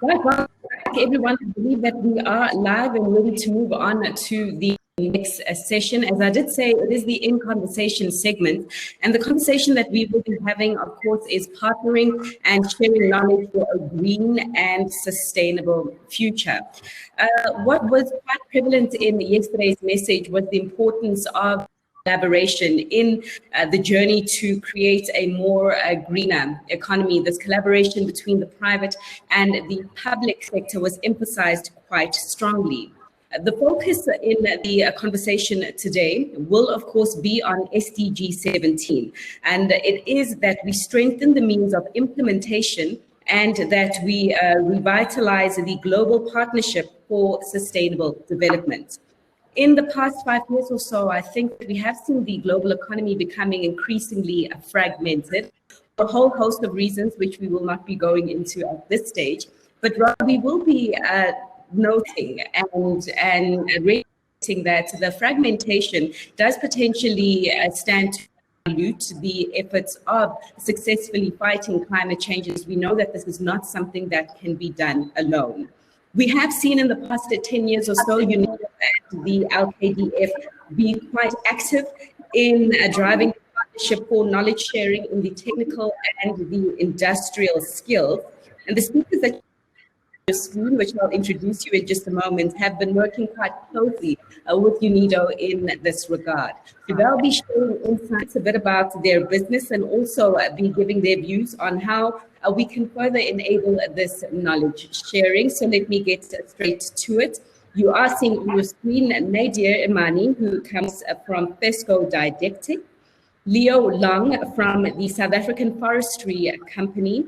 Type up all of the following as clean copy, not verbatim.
Right, well, everyone, I believe that we are live and ready to move on to the next session. As I did say, it is the In Conversation segment, and the conversation that we will be having, of course, is partnering and sharing knowledge for a green and sustainable future. What was quite prevalent in yesterday's message was the importance of collaboration in the journey to create a more greener economy. This collaboration between the private and the public sector was emphasized quite strongly. The focus in the conversation today will, of course, be on SDG 17, and it is that we strengthen the means of implementation and that we revitalize the global partnership for sustainable development. In the past 5 years or so, I think we have seen the global economy becoming increasingly fragmented for a whole host of reasons, which we will not be going into at this stage. But rather, we will be noting and rating that the fragmentation does potentially stand to dilute the efforts of successfully fighting climate changes. We know that this is not something that can be done alone. We have seen in the past 10 years or so, you know, that the LKDF be quite active in driving the partnership for knowledge sharing in the technical and the industrial skills. And the speakers that your screen, which I'll introduce you in just a moment, have been working quite closely with UNIDO in this regard. So they'll be sharing insights a bit about their business and also be giving their views on how we can further enable this knowledge sharing. So let me get straight to it. You are seeing on your screen Nader Imani, who comes from FESTO Didactic, Leo Long from the South African Forestry Company,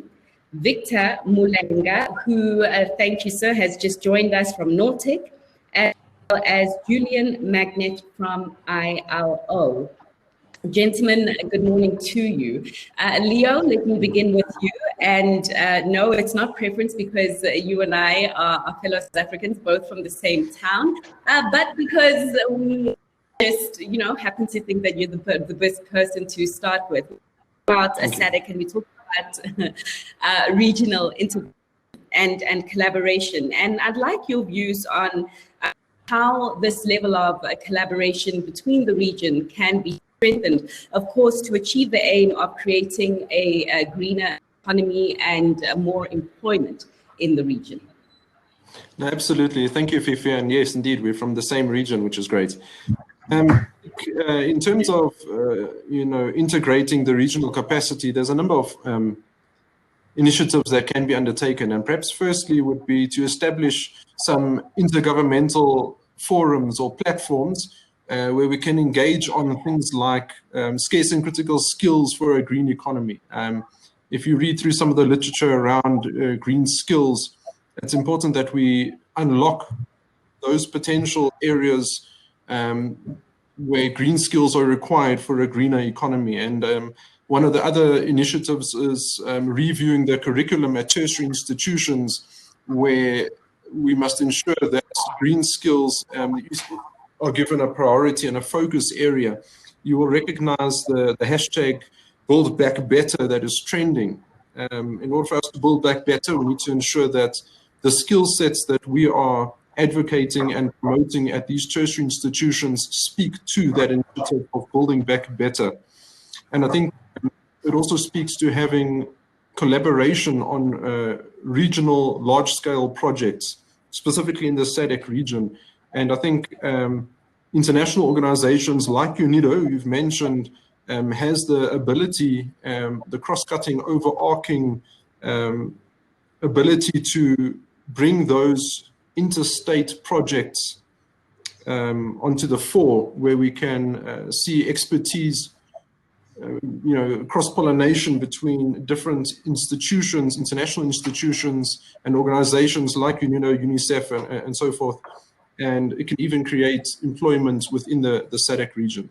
Victor Mulenga, who, thank you, sir, has just joined us from Nortec, as well as Julian Magnet from ILO. Gentlemen, good morning to you. Leo, let me begin with you. And no, it's not preference because you and I are fellow South Africans, both from the same town, but because we just, you know, happen to think that you're the best person to start with. About SADC, and we talk about regional integration and collaboration. And I'd like your views on how this level of collaboration between the region can be strengthened, of course, to achieve the aim of creating a greener economy and more employment in the region. No, absolutely. Thank you, Fifi. And yes, indeed, we're from the same region, which is great. In terms of, you know, integrating the regional capacity, there's a number of initiatives that can be undertaken. And perhaps firstly would be to establish some intergovernmental forums or platforms where we can engage on things like scarce and critical skills for a green economy. If you read through some of the literature around green skills, it's important that we unlock those potential areas where green skills are required for a greener economy. And one of the other initiatives is reviewing the curriculum at tertiary institutions, where we must ensure that green skills are given a priority and a focus area. You will recognize the hashtag Build Back Better that is trending. In order for us to build back better, we need to ensure that the skill sets that we are advocating and promoting at these tertiary institutions speak to that initiative of building back better. And I think it also speaks to having collaboration on regional large-scale projects, specifically in the SADC region. And I think international organizations like UNIDO, you've mentioned, has the ability, the cross-cutting, overarching ability to bring those interstate projects onto the fore, where we can see expertise, you know, cross-pollination between different institutions, international institutions and organizations like UNIDO, UNICEF, and so forth. And it can even create employment within the SADC region.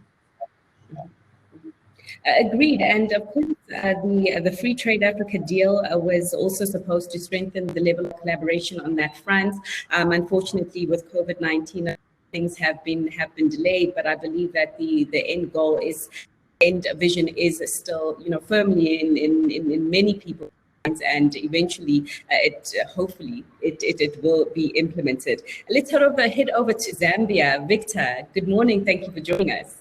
Agreed. And of course, the Free Trade Africa deal was also supposed to strengthen the level of collaboration on that front. Unfortunately, with COVID-19, things have been delayed, but I believe that the end goal is, end vision is still, you know, firmly in many people's and eventually hopefully it will be implemented. Let's head over to Zambia. Victor, good morning. Thank you for joining us.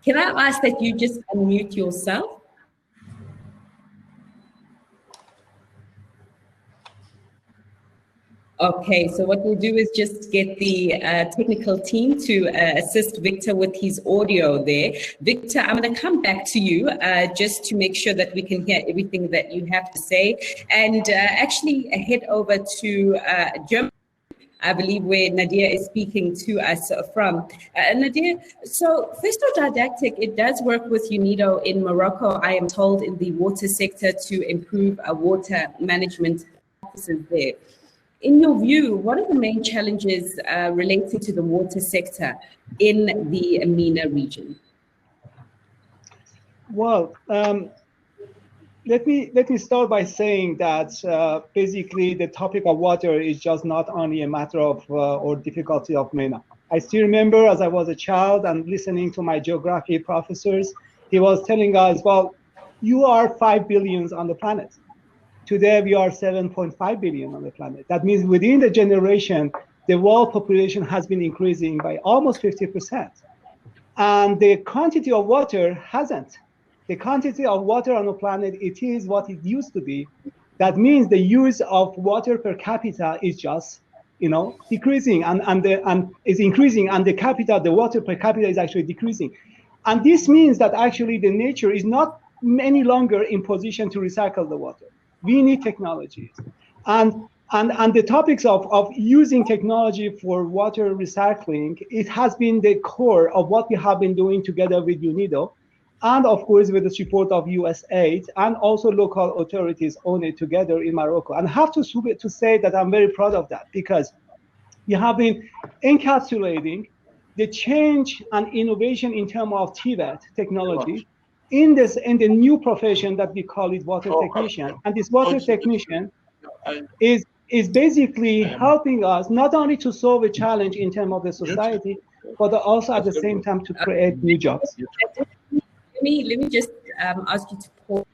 Can I ask that you just unmute yourself? Okay, so what we'll do is just get the technical team to assist Victor with his audio there. Victor, I'm going to come back to you just to make sure that we can hear everything that you have to say. And actually head over to Germany, I believe, where Nader is speaking to us from. Nader, so FESTO Didactic, it does work with UNIDO in Morocco, I am told, in the water sector to improve water management practices there. In your view, what are the main challenges related to the water sector in the Amena region? Well, let me start by saying that basically the topic of water is just not only a matter of or difficulty of MENA. I still remember as I was a child and listening to my geography professors, he was telling us, well, you are 5 billion on the planet. Today, we are 7.5 billion on the planet. That means within the generation, the world population has been increasing by almost 50%. And the quantity of water hasn't. The quantity of water on the planet, it is what it used to be. That means the use of water per capita is just, decreasing and is increasing, and the water per capita is actually decreasing. And this means that actually the nature is not any longer in position to recycle the water. We need technologies. And the topics of using technology for water recycling, it has been the core of what we have been doing together with UNIDO, and of course with the support of US aid and also local authorities on it together in Morocco. And I have to say that I'm very proud of that, because we have been encapsulating the change and innovation in terms of TVET technology in the new profession that we call it water technician. And this water technician is basically helping us not only to solve a challenge in terms of the society, but also at the same time to create new jobs. Let me just ask you to pause.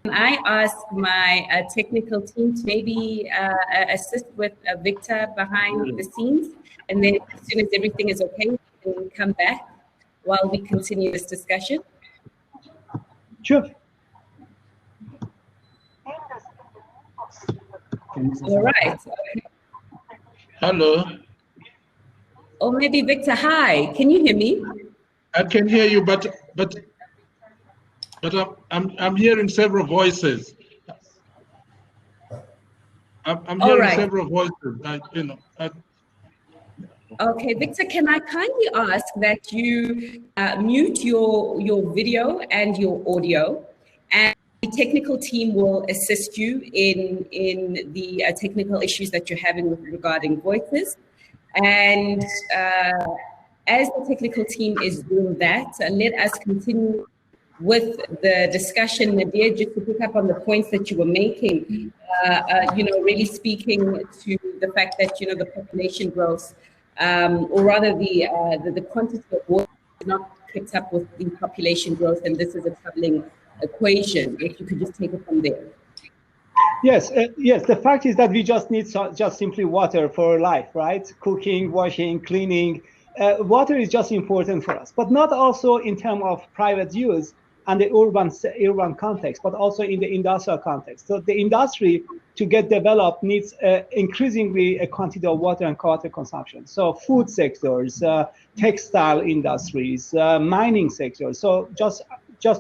Can I ask my technical team to maybe assist with Victor behind the scenes? And then as soon as everything is okay, we can come back while we continue this discussion. Sure. All right. Okay. Hello. Or maybe Victor, hi. Can you hear me? I can hear you, but I'm hearing several voices. I'm hearing several voices. Okay, Victor, can I kindly ask that you mute your video and your audio, and the technical team will assist you in the technical issues that you're having regarding voices. And as the technical team is doing that, let us continue with the discussion, Nader, just to pick up on the points that you were making, really speaking to the fact that, the population growth, or rather the quantity of water is not kept up with the population growth, and this is a troubling equation. If you could just take it from there. Yes, yes. The fact is that we just need just simply water for life, right? Cooking, washing, cleaning. Water is just important for us, but not also in terms of private use and the urban context, but also in the industrial context. So the industry, to get developed, needs increasingly a quantity of water and water consumption. So food sectors, textile industries, mining sectors. So just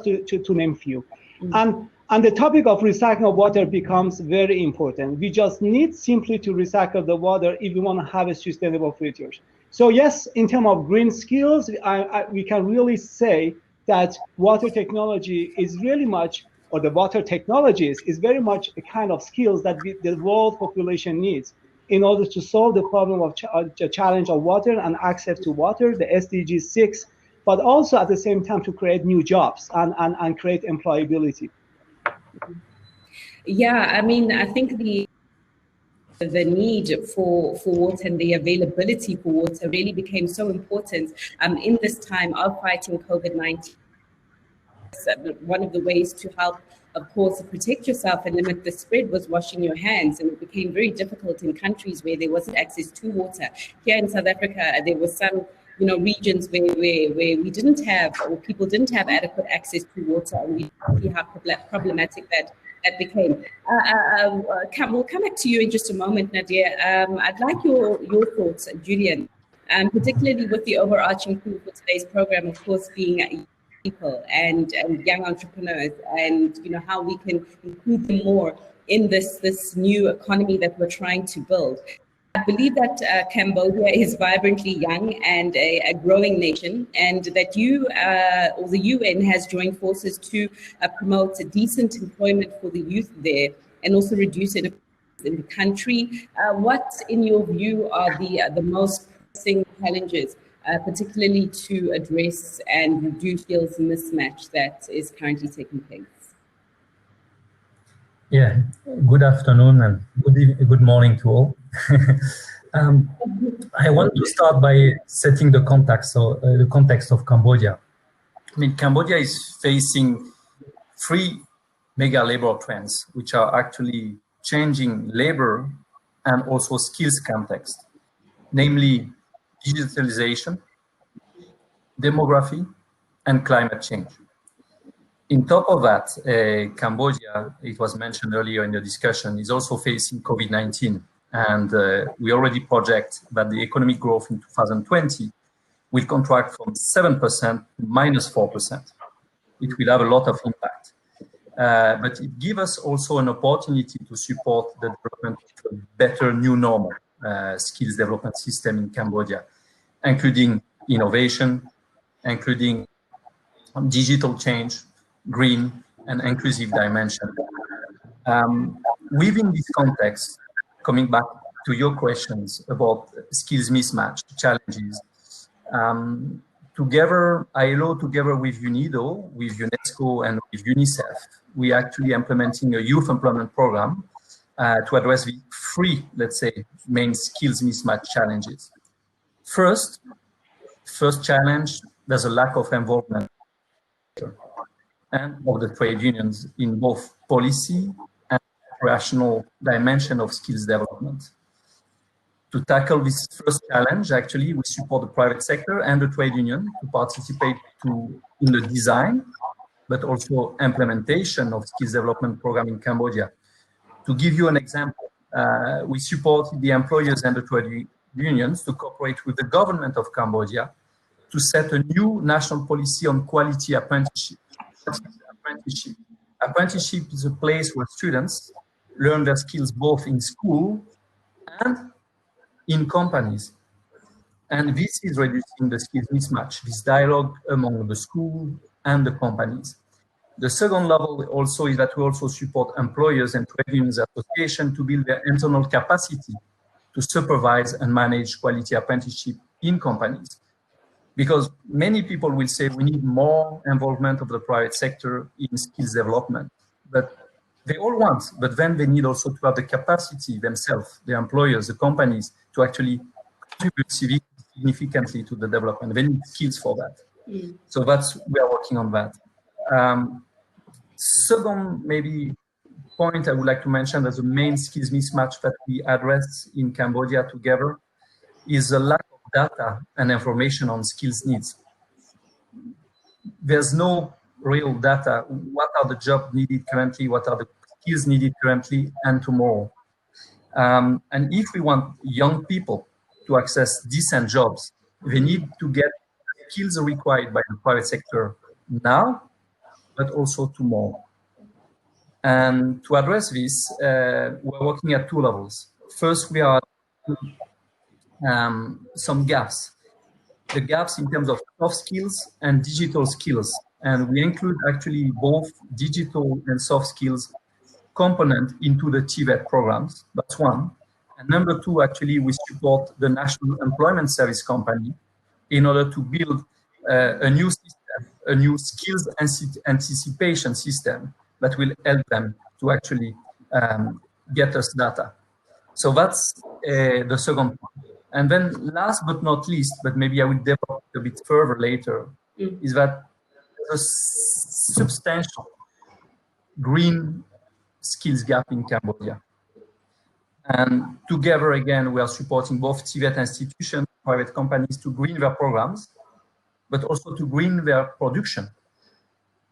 to name few. And the topic of recycling of water becomes very important. We just need simply to recycle the water if we want to have a sustainable future. So yes, in terms of green skills, we can really say that water technology is really much, or the water technologies is very much a kind of skills that the world population needs in order to solve the problem of the challenge of water and access to water, the SDG 6, but also at the same time to create new jobs and create employability. Yeah, I mean, I think the need for water and the availability for water really became so important in this time of fighting COVID-19. one of the ways to help, of course, protect yourself and limit the spread was washing your hands. And it became very difficult in countries where there wasn't access to water. Here in South Africa, there were some regions where we didn't have, or people didn't have adequate access to water, and we see how problematic that became. We'll come back to you in just a moment, Nader. I'd like your thoughts, Julian, particularly with the overarching theme for today's program, of course, being people and young entrepreneurs, and how we can include them more in this new economy that we're trying to build. I believe that Cambodia is vibrantly young and a growing nation, and that you or the UN has joined forces to promote decent employment for the youth there and also reduce inequality in the country. What, in your view, are the most pressing challenges, particularly to address and reduce skills mismatch that is currently taking place? Yeah, good afternoon and good morning to all. I want to start by setting the context of Cambodia. I mean, Cambodia is facing 3 mega labor trends, which are actually changing labor and also skills context, namely digitalization, demography, and climate change. In top of that, Cambodia, it was mentioned earlier in the discussion, is also facing COVID-19. And we already project that the economic growth in 2020 will contract from 7% to -4%. It will have a lot of impact. But it gives us also an opportunity to support the development of a better new normal skills development system in Cambodia, including innovation, including digital change, green and inclusive dimension. Within this context, coming back to your questions about skills mismatch challenges, together, ILO together with UNIDO, with UNESCO and with UNICEF, we are actually implementing a youth employment program to address the 3, let's say, main skills mismatch challenges. First challenge, there's a lack of involvement and of the trade unions in both policy and operational dimension of skills development. To tackle this first challenge, actually, we support the private sector and the trade union to participate in the design, but also implementation of skills development program in Cambodia. To give you an example, we support the employers and the trade unions to cooperate with the government of Cambodia to set a new national policy on quality apprenticeship. Apprenticeship is a place where students learn their skills both in school and in companies. And this is reducing the skills mismatch, this dialogue among the school and the companies. The second level also is that we also support employers and trade unions associations to build their internal capacity to supervise and manage quality apprenticeship in companies. Because many people will say we need more involvement of the private sector in skills development, but they all want, but then they need also to have the capacity themselves, the employers, the companies, to actually contribute significantly to the development. They need skills for that. So we are working on that. Second, maybe point I would like to mention as a main skills mismatch that we address in Cambodia together is a lack of data and information on skills needs. There's no real data. What are the jobs needed currently? What are the skills needed currently and tomorrow? And if we want young people to access decent jobs, they need to get skills required by the private sector now, but also tomorrow. And to address this, we're working at 2 levels. First, we are some gaps. The gaps in terms of soft skills and digital skills. And we include actually both digital and soft skills component into the TVET programs. That's one. And number 2, actually, we support the National Employment Service Company in order to build a new system, a new skills anticipation system that will help them to actually get us data. So that's the second point. And then last but not least, but maybe I will develop a bit further later, is that there's a substantial green skills gap in Cambodia. And together, again, we are supporting both TVET institutions, private companies to green their programs, but also to green their production.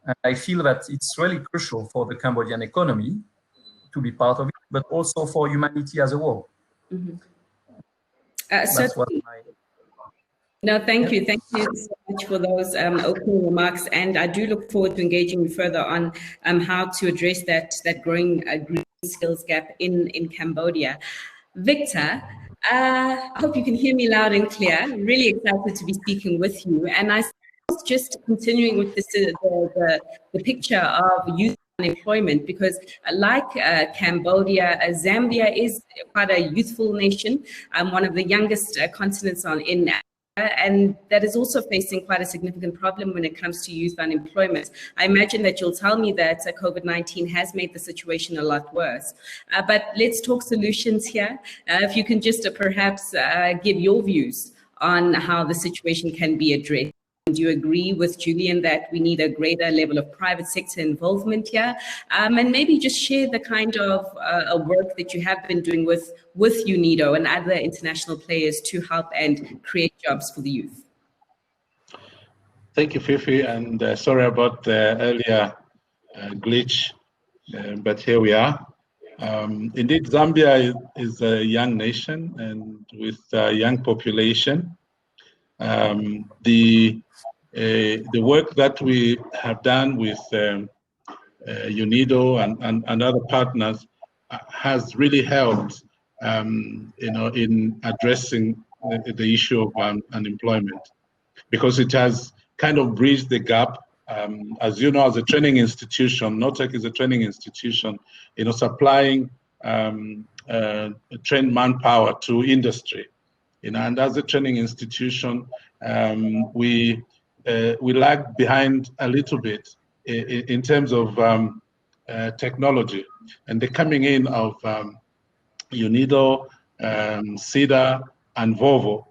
And I feel that it's really crucial for the Cambodian economy to be part of it, but also for humanity as a whole. Mm-hmm. That's what No, thank you. Thank you so much for those opening remarks. And I do look forward to engaging further on how to address that growing green skills gap in Cambodia. Victor, I hope you can hear me loud and clear. I'm really excited to be speaking with you. And I was just continuing with this, the picture of youth unemployment, because like Cambodia, Zambia is quite a youthful nation, one of the youngest continents in Africa, and that is also facing quite a significant problem when it comes to youth unemployment. I imagine that you'll tell me that COVID-19 has made the situation a lot worse. But let's talk solutions here. If you can just perhaps give your views on how the situation can be addressed. Do you agree with Julian that we need a greater level of private sector involvement here? And maybe just share the kind of work that you have been doing with UNIDO and other international players to help and create jobs for the youth. Thank you, Fifi, and sorry about the earlier glitch, but here we are. Indeed, Zambia is a young nation and with a young population. The work that we have done with UNIDO and other partners has really helped, in addressing the issue of unemployment, because it has kind of bridged the gap. As you know, as a training institution, NOTEC is a training institution, supplying trained manpower to industry. And as a training institution, we lag behind a little bit in terms of technology, and the coming in of UNIDO, CEDA, and Volvo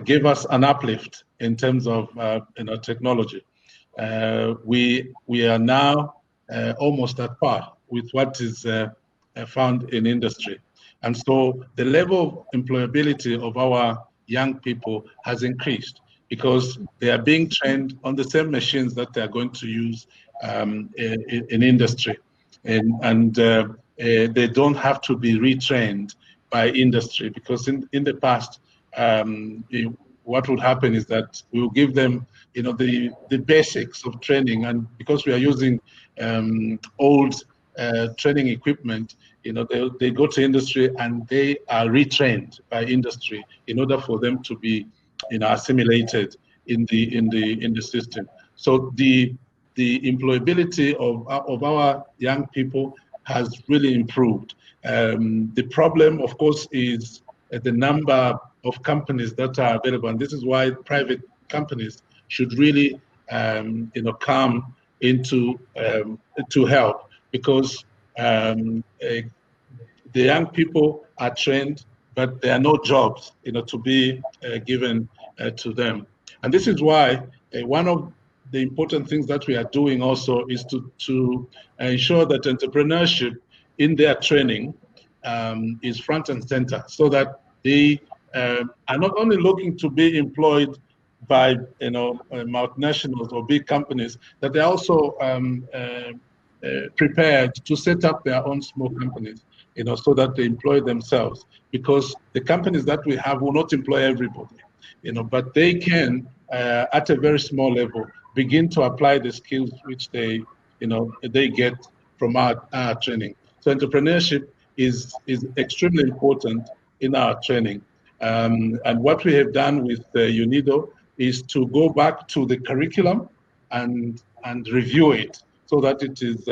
gave us an uplift in terms of technology. We are now almost at par with what is found in industry, and so the level of employability of our young people has increased, because they are being trained on the same machines that they are going to use in industry. And they don't have to be retrained by industry, because in the past, what would happen is that we will give them the basics of training, and because we are using old training equipment, they go to industry and they are retrained by industry in order for them to be assimilated in the system. So the employability of our young people has really improved. The problem, of course, is the number of companies that are available, and this is why private companies should really come into to help, because the young people are trained, but there are no jobs to be given to them. And this is why one of the important things that we are doing also is to ensure that entrepreneurship in their training is front and center, so that they are not only looking to be employed by multinationals or big companies, that they're also prepared to set up their own small companies, so that they employ themselves, because the companies that we have will not employ everybody, but they can, at a very small level, begin to apply the skills which they get from our training. So entrepreneurship is extremely important in our training. And what we have done with UNIDO is to go back to the curriculum and review it, so that it is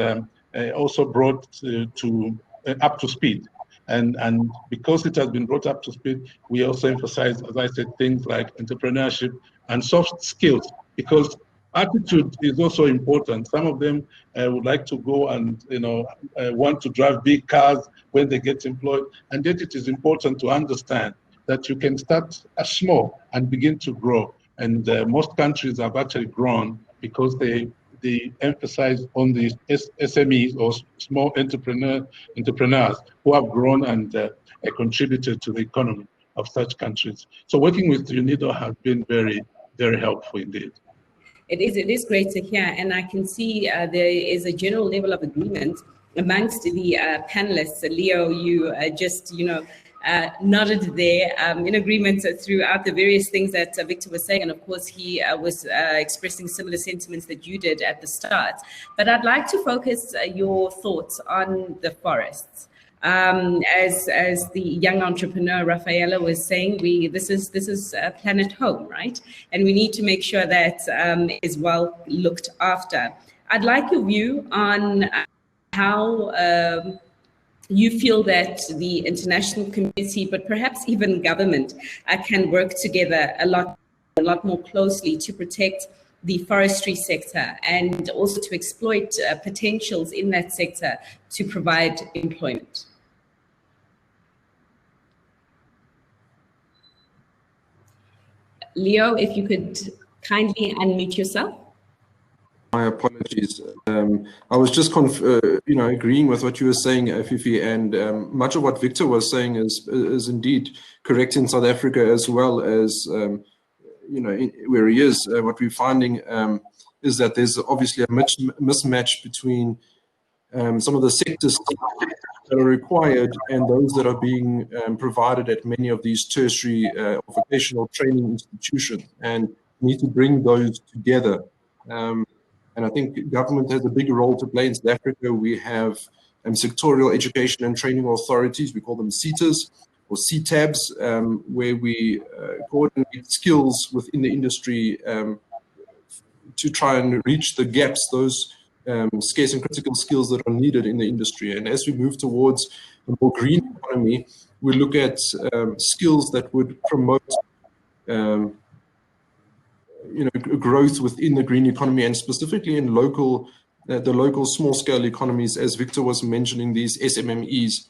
also brought to up to speed. And because it has been brought up to speed, we also emphasize, as I said, things like entrepreneurship and soft skills, because attitude is also important. Some of them would like to go and want to drive big cars when they get employed, and yet it is important to understand that you can start small and begin to grow. And most countries have actually grown because they emphasize on these SMEs or small entrepreneurs who have grown and contributed to the economy of such countries. So working with UNIDO has been very, very helpful indeed. It is great to hear, and I can see there is a general level of agreement amongst the panelists. Leo, you just, nodded there in agreement throughout the various things that Victor was saying, and of course he was expressing similar sentiments that you did at the start. But I'd like to focus your thoughts on the forests. As the young entrepreneur Rafaela was saying, this is planet home, right? And we need to make sure that is well looked after. I'd like your view on how you feel that the international community, but perhaps even government, can work together a lot more closely to protect the forestry sector and also to exploit potentials in that sector to provide employment. Leo, if you could kindly unmute yourself. My apologies. I was just, agreeing with what you were saying, Fifi, and much of what Victor was saying is indeed correct in South Africa as well as, where he is. What we're finding is that there's obviously a mismatch between some of the sectors that are required and those that are being provided at many of these tertiary vocational training institutions, and need to bring those together. And I think government has a big role to play in South Africa. We have sectorial education and training authorities, we call them SETAs or CTABs, where we coordinate skills within the industry to try and reach the gaps, those scarce and critical skills that are needed in the industry. And as we move towards a more green economy, we look at skills that would promote growth within the green economy, and specifically in the local small-scale economies, as Victor was mentioning, these SMMEs.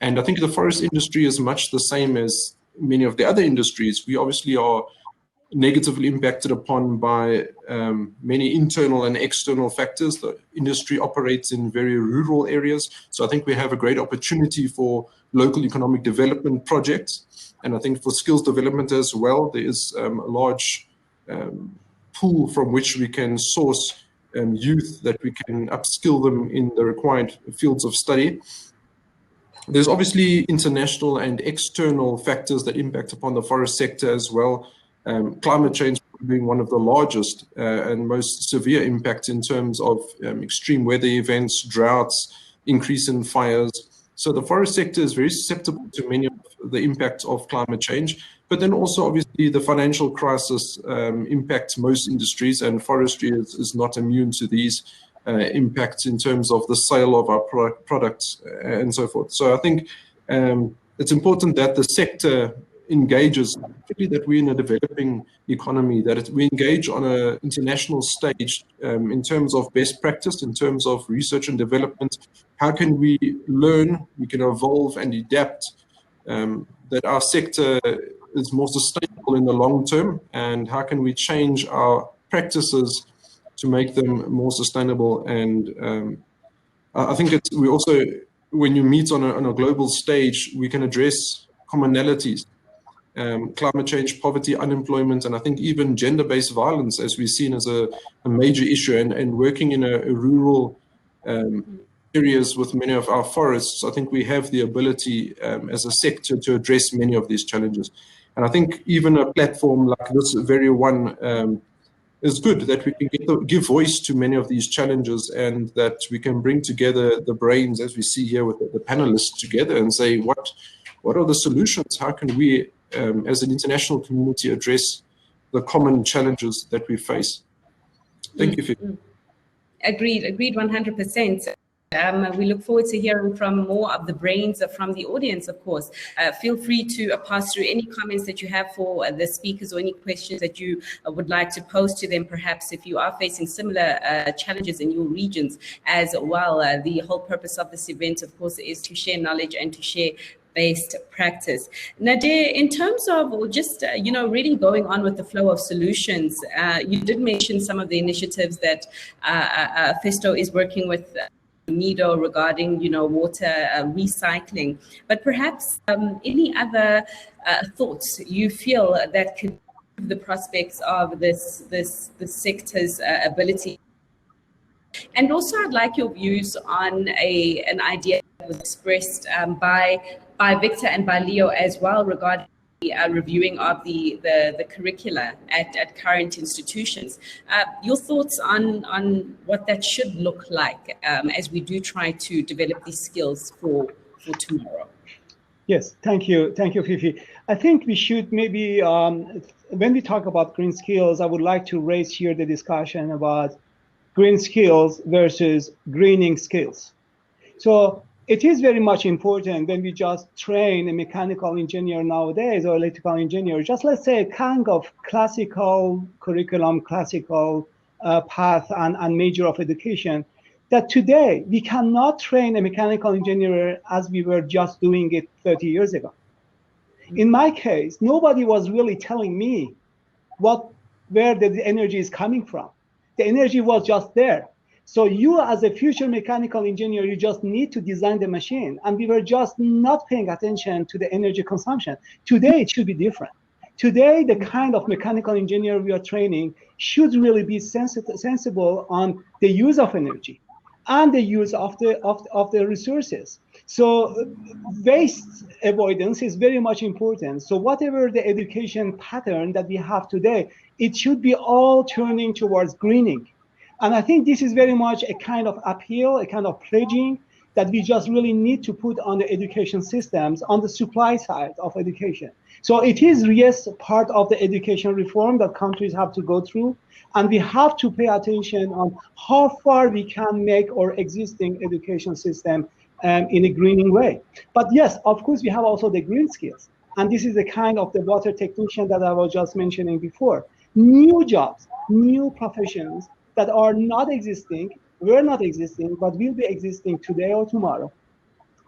And I think the forest industry is much the same as many of the other industries. We obviously are negatively impacted upon by many internal and external factors. The industry operates in very rural areas, so I think we have a great opportunity for local economic development projects. And I think for skills development as well, there is a large pool from which we can source youth that we can upskill them in the required fields of study. There's obviously international and external factors that impact upon the forest sector as well. Climate change being one of the largest and most severe impacts in terms of extreme weather events, droughts, increase in fires. So the forest sector is very susceptible to many of the impacts of climate change. But then also, obviously, the financial crisis impacts most industries, and forestry is not immune to these impacts in terms of the sale of our products and so forth. So I think it's important that the sector engages, particularly that we're in a developing economy, that we engage on an international stage in terms of best practice, in terms of research and development. How can we learn, we can evolve and adapt, that our sector is more sustainable in the long term, and how can we change our practices to make them more sustainable. And I think we also, when you meet on a global stage, we can address commonalities. Climate change, poverty, unemployment, and I think even gender-based violence, as we've seen as a major issue, and working in a rural areas with many of our forests, I think we have the ability as a sector to address many of these challenges. And I think even a platform like this very one is good, that we can give voice to many of these challenges, and that we can bring together the brains, as we see here with the panelists together, and say, what are the solutions? How can we, as an international community, address the common challenges that we face? Thank you. Agreed 100%. We look forward to hearing from more of the brains from the audience, of course. Feel free to pass through any comments that you have for the speakers, or any questions that you would like to pose to them, perhaps if you are facing similar challenges in your regions as well. The whole purpose of this event, of course, is to share knowledge and to share based practice. Nader, in terms of just, really going on with the flow of solutions, you did mention some of the initiatives that FESTO is working with Nader regarding, water recycling, but perhaps any other thoughts you feel that could improve the prospects of this sector's ability. And also, I'd like your views on an idea that was expressed by Victor and by Leo as well regarding reviewing of the curricula at current institutions. Your thoughts on what that should look like as we do try to develop these skills for tomorrow. Yes, thank you, Fifi. I think we should maybe, when we talk about green skills, I would like to raise here the discussion about green skills versus greening skills. So it is very much important when we just train a mechanical engineer nowadays or electrical engineer, just let's say a kind of classical curriculum, classical path and major of education, that today we cannot train a mechanical engineer as we were just doing it 30 years ago. In my case, nobody was really telling me where the energy is coming from. The energy was just there. So you as a future mechanical engineer, you just need to design the machine. And we were just not paying attention to the energy consumption. Today, it should be different. Today, the kind of mechanical engineer we are training should really be sensible on the use of energy and the use of the resources. So waste avoidance is very much important. So whatever the education pattern that we have today, it should be all turning towards greening. And I think this is very much a kind of appeal, a kind of pledging that we just really need to put on the education systems, on the supply side of education. So it is, yes, part of the education reform that countries have to go through. And we have to pay attention on how far we can make our existing education system in a greening way. But yes, of course, we have also the green skills. And this is the kind of the water technician that I was just mentioning before. New jobs, new professions that are not existing, were not existing, but will be existing today or tomorrow.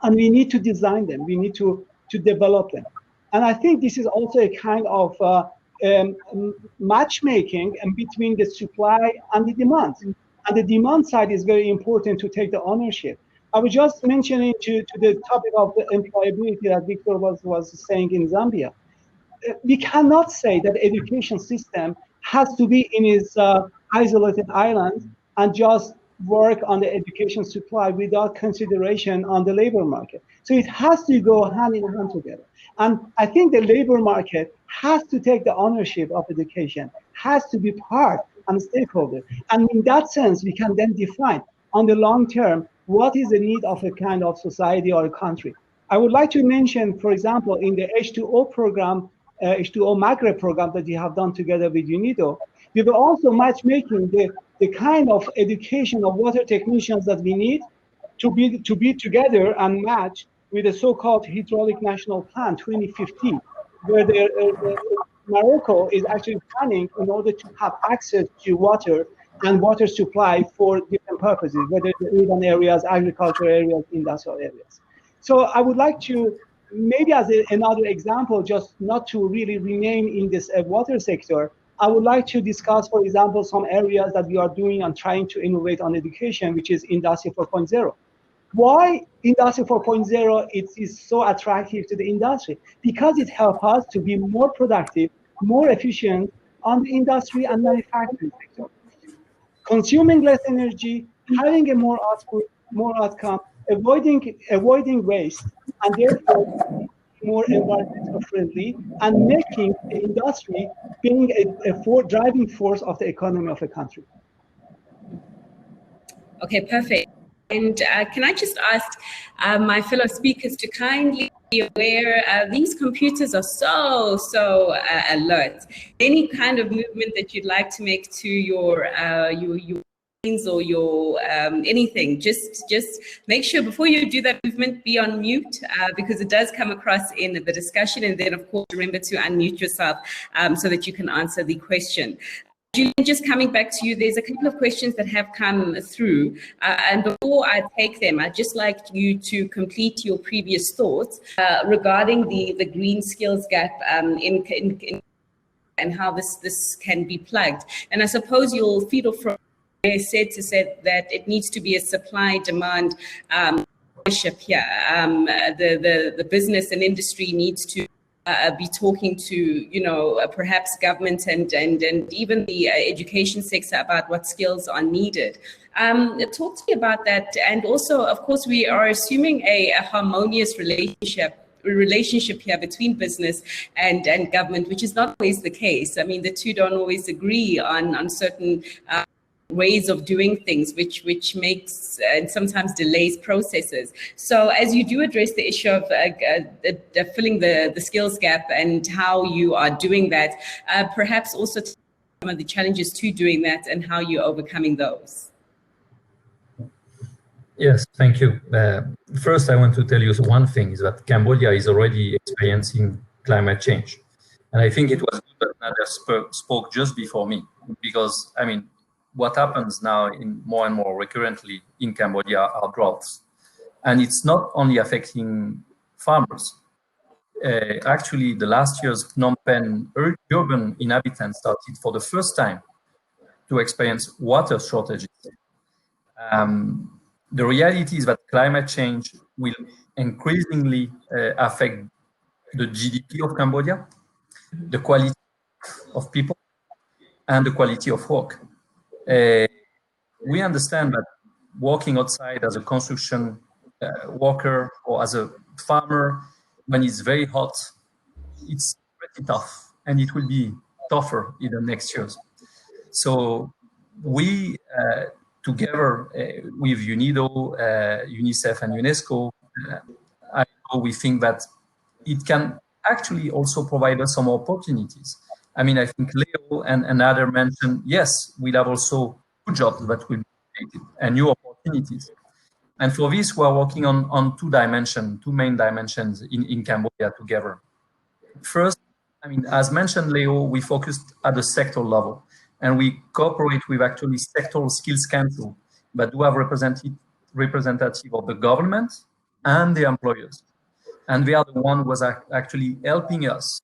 And we need to design them. We need to develop them. And I think this is also a kind of matchmaking between the supply and the demand. And the demand side is very important to take the ownership. I was just mentioning to the topic of the employability that Victor was saying in Zambia. We cannot say that the education system has to be in its isolated island and just work on the education supply without consideration on the labor market. So it has to go hand in hand together. And I think the labor market has to take the ownership of education, has to be part and stakeholder. And in that sense, we can then define on the long term, what is the need of a kind of society or a country. I would like to mention, for example, in the H2O program, H2O Maghreb program that we have done together with UNIDO, we were also matchmaking the kind of education of water technicians that we need to be together and match with the so-called Hydraulic National Plan 2015, where Morocco is actually planning in order to have access to water and water supply for different purposes, whether it's urban areas, agricultural areas, industrial areas. So I would like to, maybe as another example, just not to really remain in this water sector, I would like to discuss, for example, some areas that we are doing and trying to innovate on education, which is Industry 4.0. Why Industry 4.0 is so attractive to the industry? Because it helps us to be more productive, more efficient on the industry and manufacturing sector. Consuming less energy, having a more output, more outcome, avoiding waste, and therefore more environmental friendly, and making the industry being a driving force of the economy of a country. Okay, perfect. And can I just ask my fellow speakers to kindly be aware, these computers are so alert. Any kind of movement that you'd like to make to your or your anything, just make sure before you do that movement, be on mute, because it does come across in the discussion. And then, of course, remember to unmute yourself so that you can answer the question. Julian, just coming back to you, there's a couple of questions that have come through. And before I take them, I'd just like you to complete your previous thoughts regarding the green skills gap in and how this can be plugged. And I suppose you'll feed off from said that it needs to be a supply-demand partnership here. The business and industry needs to be talking to, perhaps government and even the education sector about what skills are needed. Talk to me about that. And also, of course, we are assuming a harmonious relationship here between business and government, which is not always the case. I mean, the two don't always agree on certain ways of doing things, which makes and sometimes delays processes. So as you do address the issue of filling the skills gap and how you are doing that, perhaps also some of the challenges to doing that and how you're overcoming those. Yes, thank you. First, I want to tell you one thing, is that Cambodia is already experiencing climate change. And I think it was good that Nader spoke just before me, because, I mean, what happens now more and more recurrently in Cambodia are droughts. And it's not only affecting farmers. Actually, the last year's Phnom Penh urban inhabitants started for the first time to experience water shortages. The reality is that climate change will increasingly affect the GDP of Cambodia, the quality of people, and the quality of work. We understand that working outside as a construction worker or as a farmer, when it's very hot, it's pretty tough, and it will be tougher in the next years. So we, together with UNIDO, UNICEF, and UNESCO, we think that it can actually also provide us some opportunities. I mean, I think Leo and Nader mentioned, yes, we'll have also new jobs that will be created and new opportunities. And for this, we're working on two main dimensions in Cambodia together. First, I mean, as mentioned, Leo, we focused at the sector level, and we cooperate with actually sectoral skills council that do have representative of the government and the employers. And they are the one who was actually helping us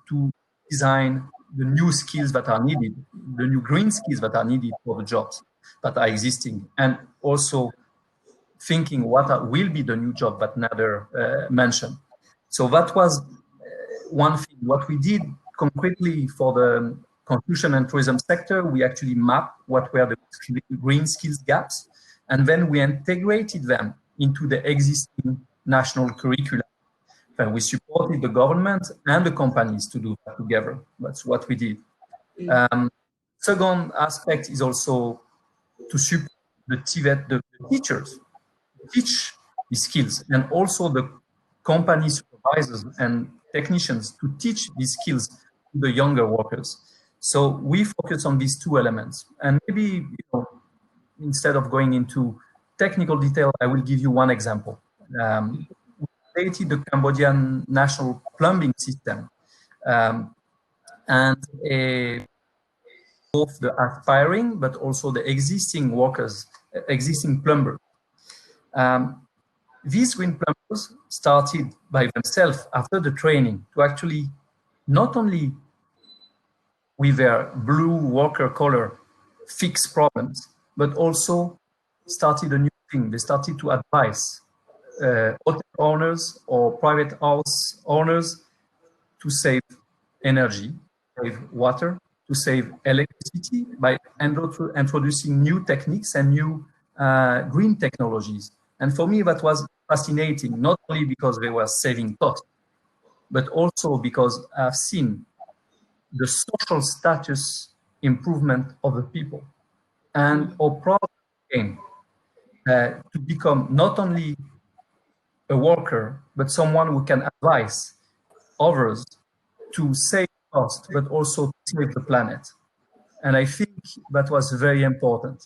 to design the new skills that are needed, the new green skills that are needed for the jobs that are existing, and also thinking what will be the new job that Nader mentioned. So that was one thing. What we did concretely for the construction and tourism sector, we actually mapped what were the green skills gaps, and then we integrated them into the existing national curriculum. And we supported the government and the companies to do that together. That's what we did. Second aspect is also to support the teachers, teach these skills, and also the company supervisors and technicians to teach these skills to the younger workers. So we focus on these two elements. And maybe, instead of going into technical detail, I will give you one example. We created the Cambodian national plumbing system, and both the aspiring but also the existing workers, existing plumbers. These green plumbers started by themselves after the training to actually not only with their blue worker collar fix problems, but also started a new thing. They started to advise hotel owners or private house owners to save energy, save water, to save electricity by introducing new techniques and new green technologies. And for me, that was fascinating, not only because they were saving costs, but also because I've seen the social status improvement of the people, and our proud aim to become not only a worker, but someone who can advise others to save cost, but also to save the planet. And I think that was very important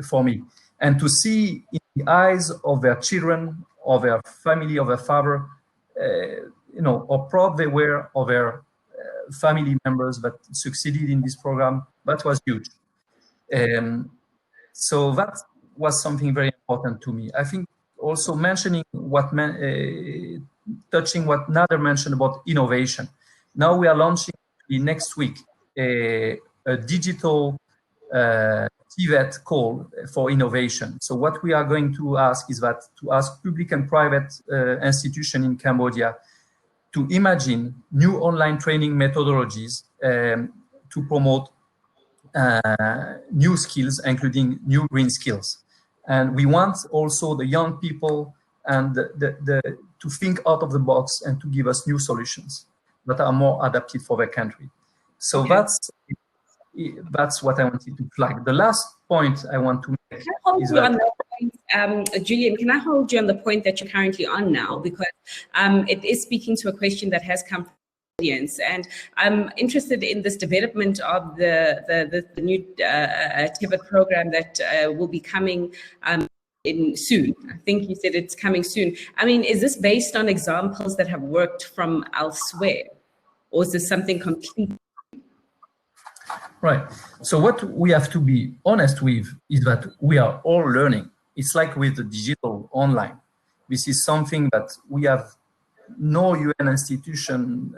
for me. And to see in the eyes of their children, of their family, of their father, how proud they were of their family members that succeeded in this program. That was huge. So that was something very important to me. I think also mentioning touching what Nader mentioned about innovation. Now we are launching next week a digital TVET call for innovation. So what we are going to ask is that to ask public and private institutions in Cambodia to imagine new online training methodologies to promote new skills, including new green skills. And we want also the young people and to think out of the box and to give us new solutions that are more adapted for their country. So okay. That's what I wanted to flag. The last point I want to make is that Julian, can I hold you on the point that you're currently on now? Because it is speaking to a question that has come from the audience, and I'm interested in this development of the new TVET program that will be coming in soon. I think you said it's coming soon. I mean, is this based on examples that have worked from elsewhere, or is this something completely? Right. So what we have to be honest with is that we are all learning. It's like with the digital online. This is something that we have no UN institution.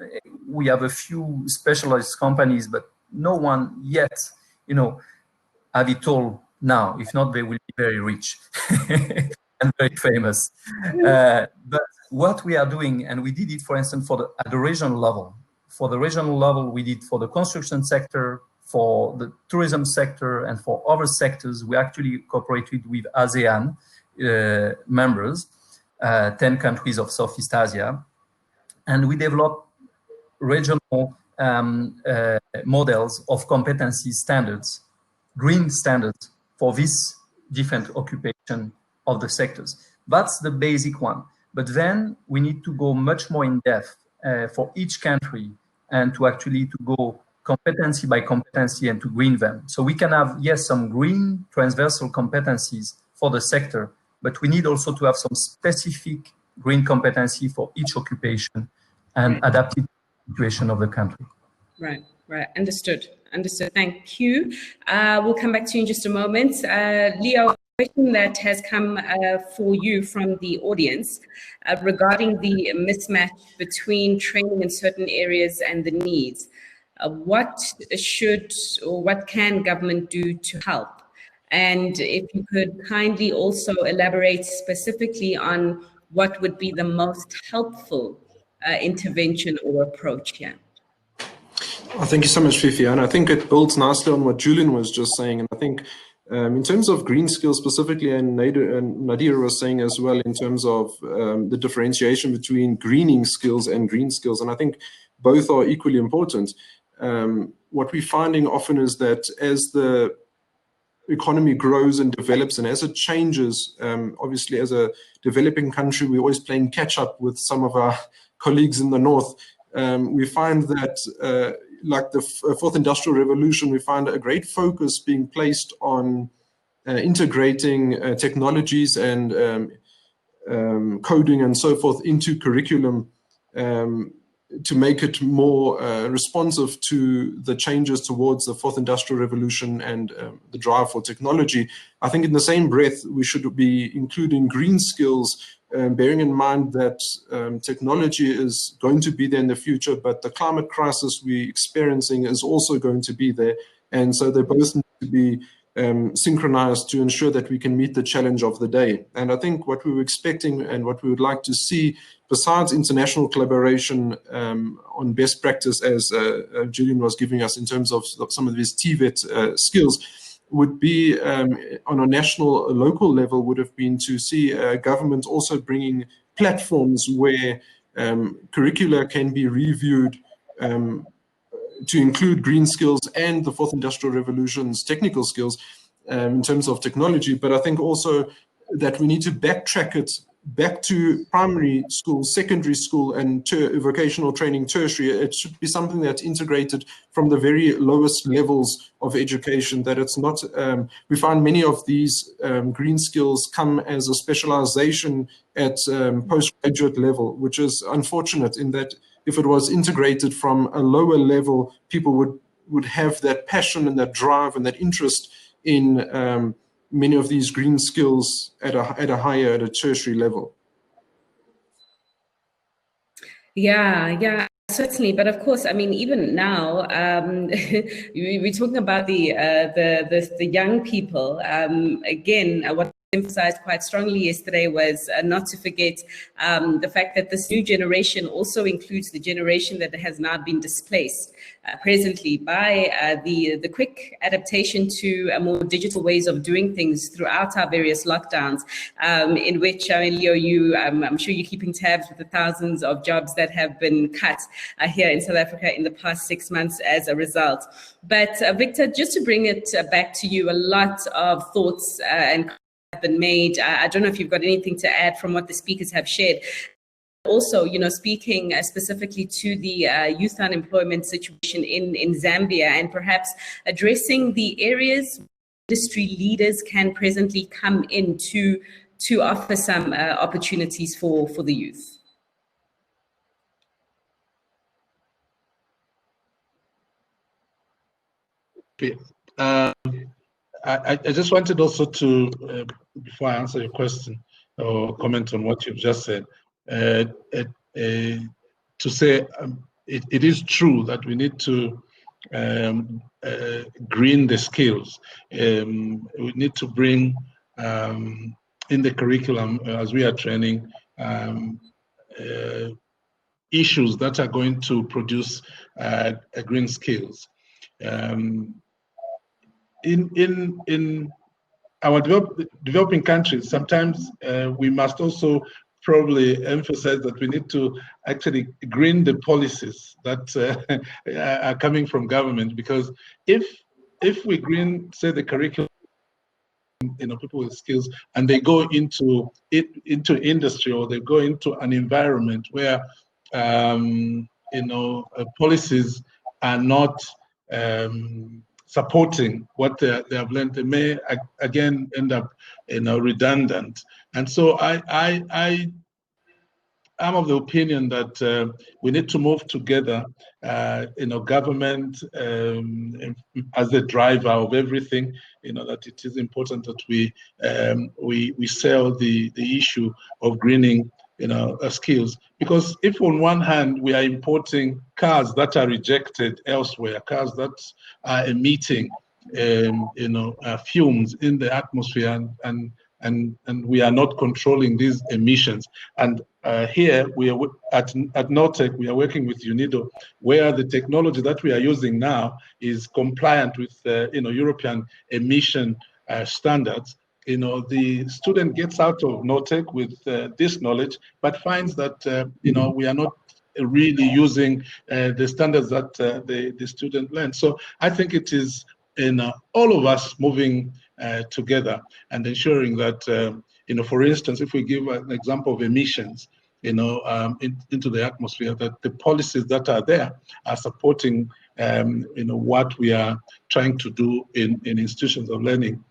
We have a few specialized companies, but no one yet, have it all now. If not, they will be very rich and very famous. But what we are doing, and we did it, for instance, at the regional level. For the regional level, we did for the construction sector, for the tourism sector, and for other sectors. We actually cooperated with ASEAN members, 10 countries of Southeast Asia, and we developed regional models of competency standards, green standards for this different occupation of the sectors. That's the basic one. But then we need to go much more in depth for each country and to actually to go competency by competency and to green them. So we can have, yes, some green transversal competencies for the sector, but we need also to have some specific green competency for each occupation and adapted to the situation of the country. Right. Understood. Thank you. We'll come back to you in just a moment. Leo, a question that has come for you from the audience regarding the mismatch between training in certain areas and the needs. What should or what can government do to help? And if you could kindly also elaborate specifically on what would be the most helpful intervention or approach here. Oh, thank you so much, Fifi. And I think it builds nicely on what Julian was just saying. And I think in terms of green skills specifically, and Nader was saying as well, in terms of the differentiation between greening skills and green skills. And I think both are equally important. What we're finding often is that as the economy grows and develops and as it changes, obviously as a developing country, we're always playing catch up with some of our colleagues in the north. We find that like the fourth industrial revolution, we find a great focus being placed on integrating technologies and coding and so forth into curriculum to make it more responsive to the changes towards the fourth industrial revolution and the drive for technology. I think in the same breath, we should be including green skills, bearing in mind that technology is going to be there in the future, but the climate crisis we're experiencing is also going to be there. And so they both need to be synchronized to ensure that we can meet the challenge of the day. And I think what we were expecting and what we would like to see, besides international collaboration on best practice, as Julian was giving us in terms of some of these TVET skills, would be on a national, local level, would have been to see government also bringing platforms where curricula can be reviewed to include green skills and the fourth industrial revolution's technical skills in terms of technology. But I think also that we need to backtrack it back to primary school, secondary school, and vocational training, tertiary. It should be something that's integrated from the very lowest levels of education, that it's not, we find many of these green skills come as a specialization at postgraduate level, which is unfortunate in that if it was integrated from a lower level, people would have that passion and that drive and that interest in many of these green skills at a tertiary level. Yeah, certainly. But of course, I mean, even now, we're talking about the young people. Again, what emphasized quite strongly yesterday was not to forget the fact that this new generation also includes the generation that has now been displaced presently by the quick adaptation to more digital ways of doing things throughout our various lockdowns, in which, I mean, Leo, I'm sure you're keeping tabs with the thousands of jobs that have been cut here in South Africa in the past 6 months as a result. But Victor, just to bring it back to you, a lot of thoughts and have been made. I don't know if you've got anything to add from what the speakers have shared. Also, speaking specifically to the youth unemployment situation in Zambia, and perhaps addressing the areas industry leaders can presently come in to offer some opportunities for the youth. Okay. I just wanted also to, before I answer your question or comment on what you've just said, to say it is true that we need to green the skills. We need to bring in the curriculum, as we are training, issues that are going to produce green skills. In our developing countries, sometimes we must also probably emphasize that we need to actually green the policies that are coming from government, because if we green, say, the curriculum, people with skills, and they go into industry, or they go into an environment where policies are not supporting what they have learned, they may again end up redundant. And so I'm of the opinion that we need to move together, government as the driver of everything, that it is important that we sell the issue of greening skills. Because if on one hand we are importing cars that are rejected elsewhere, cars that are emitting fumes in the atmosphere, and we are not controlling these emissions. And here we are at Nortec, we are working with UNIDO, where the technology that we are using now is compliant with European emission standards. The student gets out of Nortec with this knowledge, but finds that we are not really using the standards that the student learns. So I think it is all of us moving together and ensuring that, for instance, if we give an example of emissions, into the atmosphere, that the policies that are there are supporting, what we are trying to do in institutions of learning,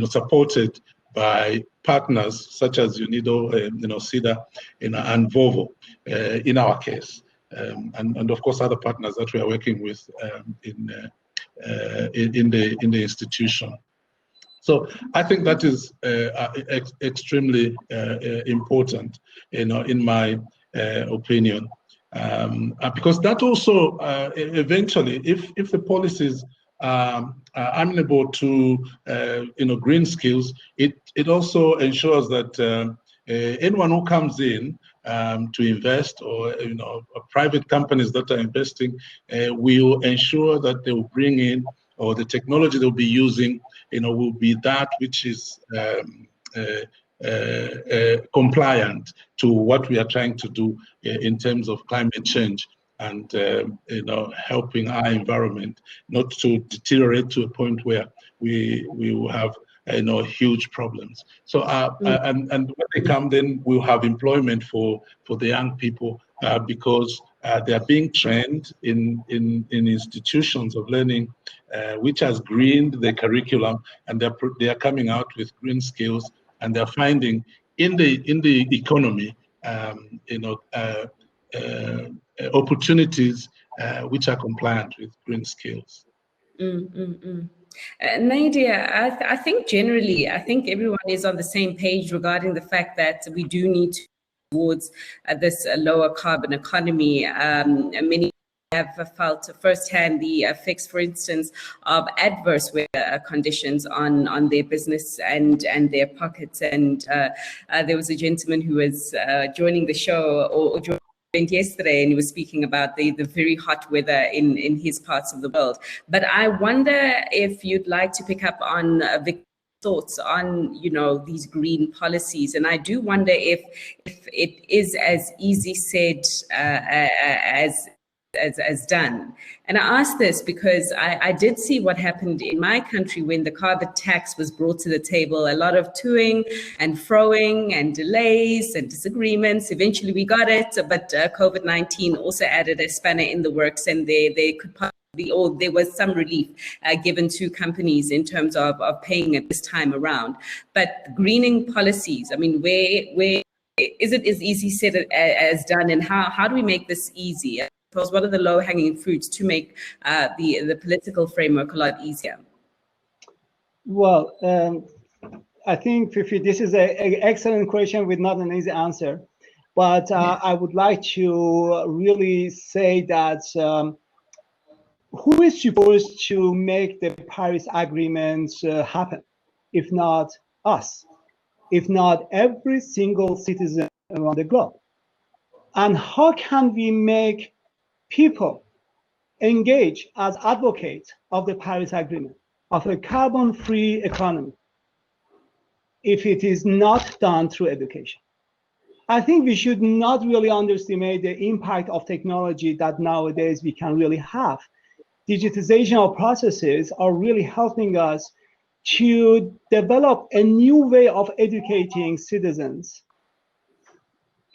supported by partners such as UNIDO, SIDA, and VOVO, in our case, and of course other partners that we are working with in the institution. So I think that is extremely important, in my opinion, because that also eventually, if the policies are amenable to green skills, it also ensures that anyone who comes in to invest, or private companies that are investing, will ensure that they will bring in, or the technology they'll be using, will be that which is compliant to what we are trying to do in terms of climate change, and helping our environment not to deteriorate to a point where we will have huge problems. So and when they come, then we'll have employment for the young people, because they are being trained in institutions of learning, which has greened the curriculum, and they are coming out with green skills, and they're finding in the economy opportunities which are compliant with green skills. Nader, I think generally, I think everyone is on the same page regarding the fact that we do need to towards this lower carbon economy. Many have felt firsthand the effects, for instance, of adverse weather conditions on their business and their pockets. And there was a gentleman who was joining the show or yesterday, and he was speaking about the very hot weather in his parts of the world. But I wonder if you'd like to pick up on Victor's thoughts on, you know, these green policies. And I do wonder if it is as easy said as done. And I ask this because I did see what happened in my country when the carbon tax was brought to the table. A lot of toing and froing and delays and disagreements. Eventually we got it, but COVID-19 also added a spanner in the works, and they could possibly, or there was some relief given to companies in terms of paying it this time around. But greening policies, I mean, where is it as easy said as done, and how do we make this easy? What are the low-hanging fruits to make the political framework a lot easier? Well, I think, Fifi, this is an excellent question with not an easy answer. But I would like to really say that who is supposed to make the Paris Agreement happen, if not us, if not every single citizen around the globe? And how can we make people engage as advocates of the Paris Agreement, of a carbon-free economy, if it is not done through education? I think we should not really underestimate the impact of technology that nowadays we can really have. Digitization of processes are really helping us to develop a new way of educating citizens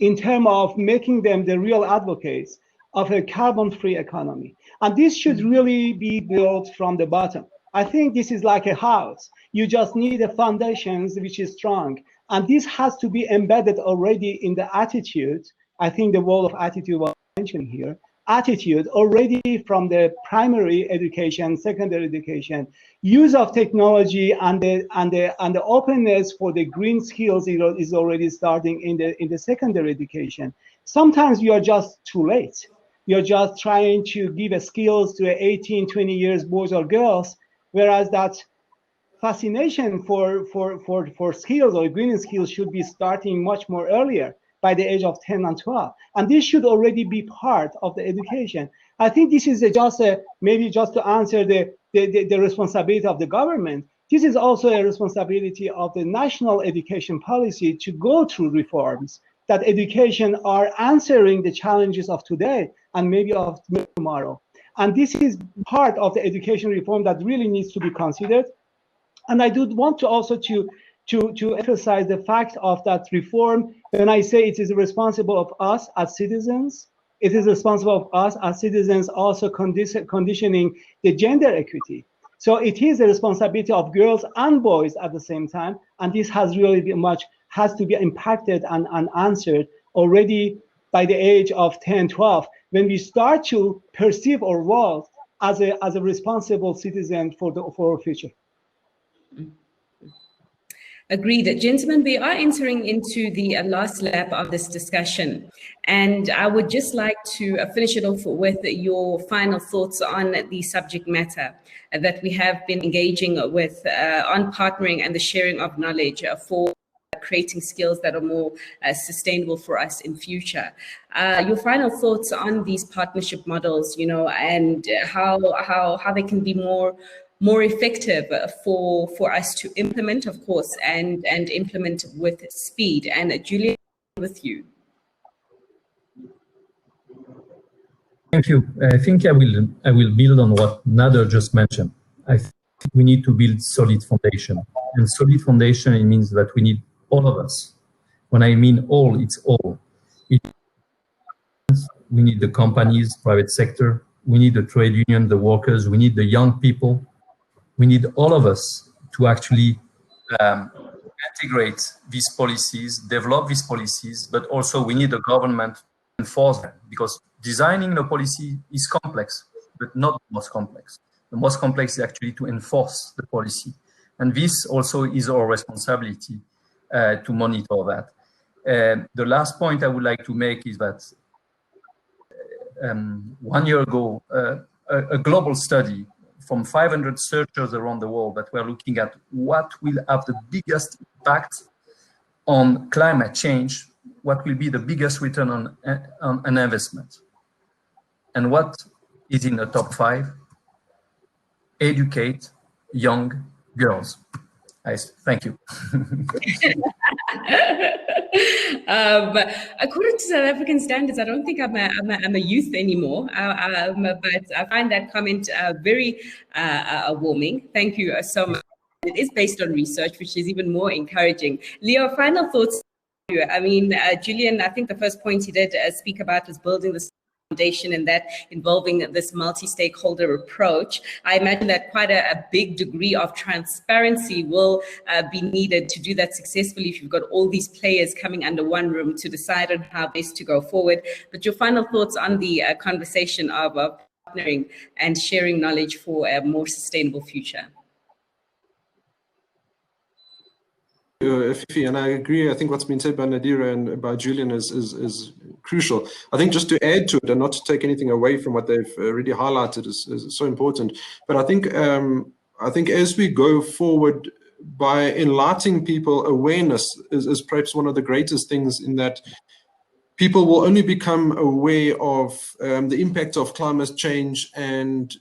in terms of making them the real advocates of a carbon-free economy. And this should really be built from the bottom. I think this is like a house. You just need the foundations which is strong. And this has to be embedded already in the attitude. I think the role of attitude was mentioned here. Attitude already from the primary education, secondary education, use of technology and the openness for the green skills is already starting in the secondary education. Sometimes we are just too late. You're just trying to give skills to 18, 20 years boys or girls, whereas that fascination for skills or green skills should be starting much more earlier, by the age of 10 and 12. And this should already be part of the education. I think this is maybe just to answer the responsibility of the government. This is also a responsibility of the national education policy to go through reforms that education are answering the challenges of today and maybe of tomorrow. And this is part of the education reform that really needs to be considered. And I do want to also to emphasize the fact of that reform. When I say it is responsible of us as citizens, it is responsible of us as citizens also conditioning the gender equity. So it is a responsibility of girls and boys at the same time. And this has really has to be impacted and answered already by the age of 10, 12, when we start to perceive our world as a responsible citizen for our future. Agreed. Gentlemen, we are entering into the last lap of this discussion, and I would just like to finish it off with your final thoughts on the subject matter that we have been engaging with on partnering and the sharing of knowledge for creating skills that are more sustainable for us in future. Your final thoughts on these partnership models, you know, and how they can be more effective for us to implement, of course, and implement with speed. And Julia, with you. Thank you. I think I will build on what Nader just mentioned. I think we need to build solid foundation, and solid foundation, it means that we need all of us. When I mean all, it's all. We need the companies, private sector. We need the trade union, the workers. We need the young people. We need all of us to actually integrate these policies, develop these policies, but also we need the government enforce them, because designing the policy is complex, but not the most complex. The most complex is actually to enforce the policy. And this also is our responsibility to monitor that. The last point I would like to make is that 1 year ago, a global study from 500 searchers around the world that were looking at what will have the biggest impact on climate change, what will be the biggest return on an investment. And what is in the top 5? Educate young girls. Thank you. According to South African standards, I don't think I'm a youth anymore, but I find that comment very warming. Thank you so much. It is based on research, which is even more encouraging. Leo, final thoughts? I mean, Julian, I think the first point he did speak about was building the foundation, and that involving this multi-stakeholder approach. I imagine that quite a big degree of transparency will be needed to do that successfully if you've got all these players coming under one room to decide on how best to go forward. But your final thoughts on the conversation of partnering and sharing knowledge for a more sustainable future? Fifi, and I agree. I think what's been said by Nader and by Julian is crucial. I think just to add to it and not to take anything away from what they've already highlighted is so important. But I think as we go forward, by enlightening people, awareness is perhaps one of the greatest things, in that people will only become aware of the impact of climate change and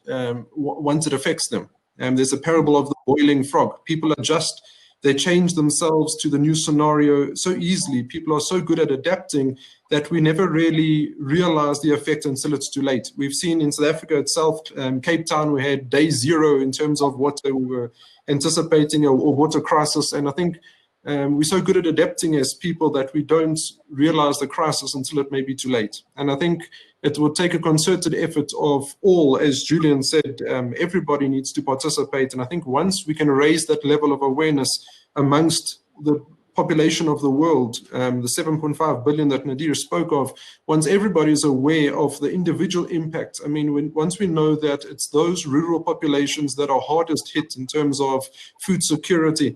once it affects them. There's a parable of the boiling frog. People adjust. They change themselves to the new scenario so easily. People are so good at adapting that we never really realize the effect until it's too late. We've seen in South Africa itself, Cape Town, we had day 0 in terms of what they were anticipating, a water crisis. And I think we're so good at adapting as people that we don't realize the crisis until it may be too late. And I think it will take a concerted effort of all, as Julian said, everybody needs to participate. And I think once we can raise that level of awareness amongst the population of the world, the 7.5 billion that Nader spoke of, once everybody is aware of the individual impact, I mean, once we know that it's those rural populations that are hardest hit in terms of food security,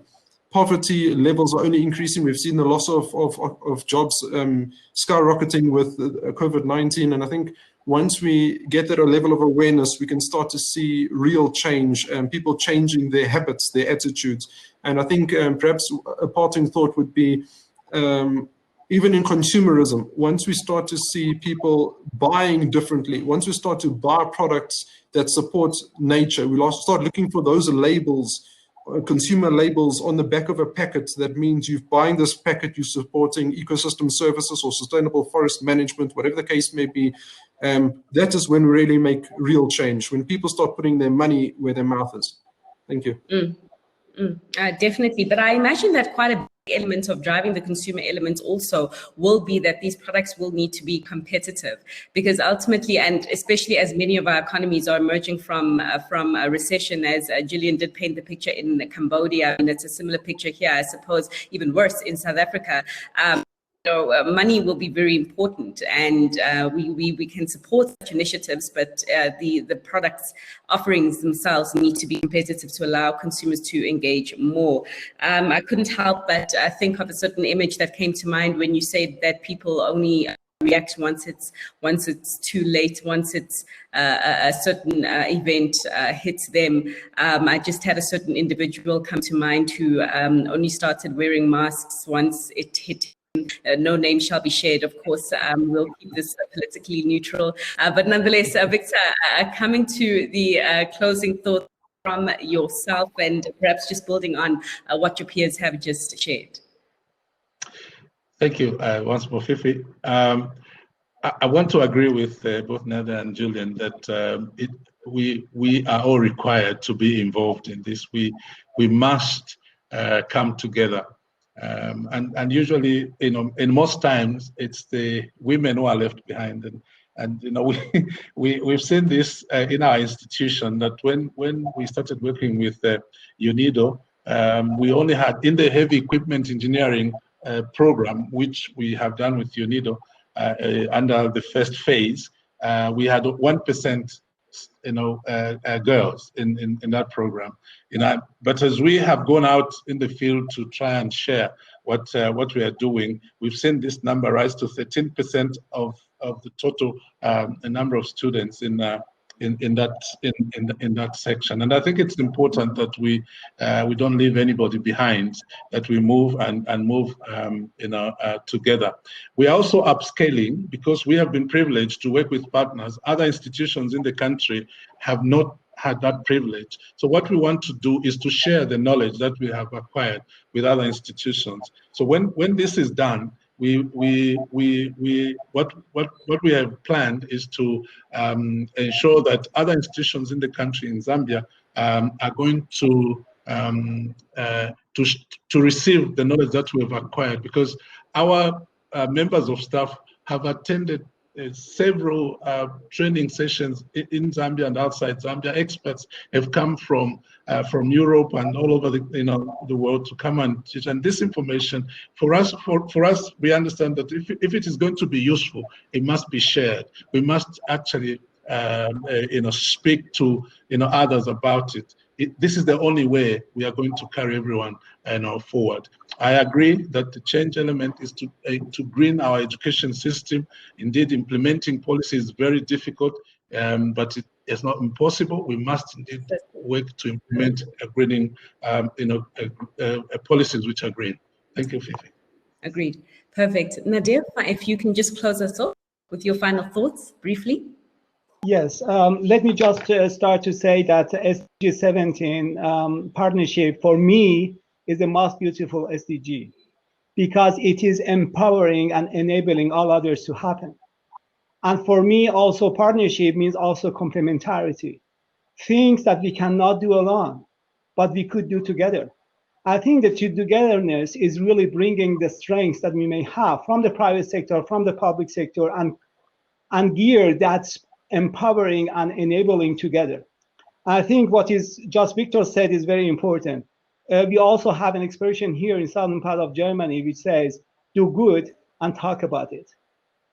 poverty levels are only increasing. We've seen the loss of jobs skyrocketing with COVID-19. And I think once we get that level of awareness, we can start to see real change and people changing their habits, their attitudes. And I think perhaps a parting thought would be, even in consumerism, once we start to see people buying differently, once we start to buy products that support nature, we'll start looking for those labels, consumer labels on the back of a packet. That means you're buying this packet, you're supporting ecosystem services or sustainable forest management, whatever the case may be. That is when we really make real change, when people start putting their money where their mouth is. Thank you. Definitely. But I imagine that quite a big element of driving the consumer element also will be that these products will need to be competitive, because ultimately, and especially as many of our economies are emerging from a recession, as Gillian did paint the picture in Cambodia, and it's a similar picture here, I suppose, even worse in South Africa. So money will be very important, and we can support such initiatives, but the products offerings themselves need to be competitive to allow consumers to engage more. I couldn't help but think of a certain image that came to mind when you said that people only react once it's too late, once it's a certain event hits them. I just had a certain individual come to mind who only started wearing masks once it hit. No name shall be shared, of course. We'll keep this politically neutral. But nonetheless, Victor, coming to the closing thought from yourself, and perhaps just building on what your peers have just shared. Thank you once more, Fifi. I want to agree with both Nader and Julian that we are all required to be involved in this. We must come together. And usually, in most times, it's the women who are left behind. And we've seen this in our institution, that when we started working with UNIDO, we only had, in the heavy equipment engineering program, which we have done with UNIDO, under the first phase, we had 1%, girls in that program. But as we have gone out in the field to try and share what we are doing, we've seen this number rise to 13% of the total number of students in that section. And I think it's important that we don't leave anybody behind, that we move and move together. We are also upscaling because we have been privileged to work with partners. Other institutions in the country have not had that privilege. So what we want to do is to share the knowledge that we have acquired with other institutions. So when this is done, what we have planned is to ensure that other institutions in the country, in Zambia, are going to receive the knowledge that we have acquired, because our members of staff have attended several training sessions in Zambia and outside Zambia. Experts have come from Europe and all over the world to come and teach. And this information, for us, we understand that if it is going to be useful, it must be shared. We must actually speak to others about it. This is the only way we are going to carry everyone forward. I agree that the change element is to green our education system. Indeed, implementing policy is very difficult, but it's not impossible. We must indeed work to implement a greening, policies which are green. Thank you, Fifi. Agreed. Perfect. Nader, if you can just close us off with your final thoughts briefly. Yes, let me just start to say that SDG 17 partnership for me is the most beautiful SDG, because it is empowering and enabling all others to happen. And for me also, partnership means also complementarity, things that we cannot do alone, but we could do together. I think that togetherness is really bringing the strengths that we may have from the private sector, from the public sector, and gear that's empowering and enabling together. I think what is just Victor said is very important. We also have an expression here in southern part of Germany which says, do good and talk about it.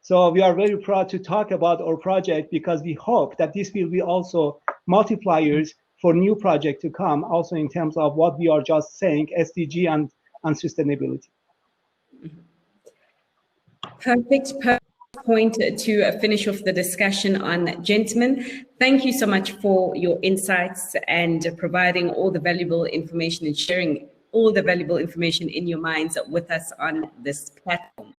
So we are very proud to talk about our project, because we hope that this will be also multipliers for new projects to come, also in terms of what we are just saying, SDG and sustainability. Perfect point to finish off the discussion on. Gentlemen, thank you so much for your insights and providing all the valuable information and sharing all the valuable information in your minds with us on this platform.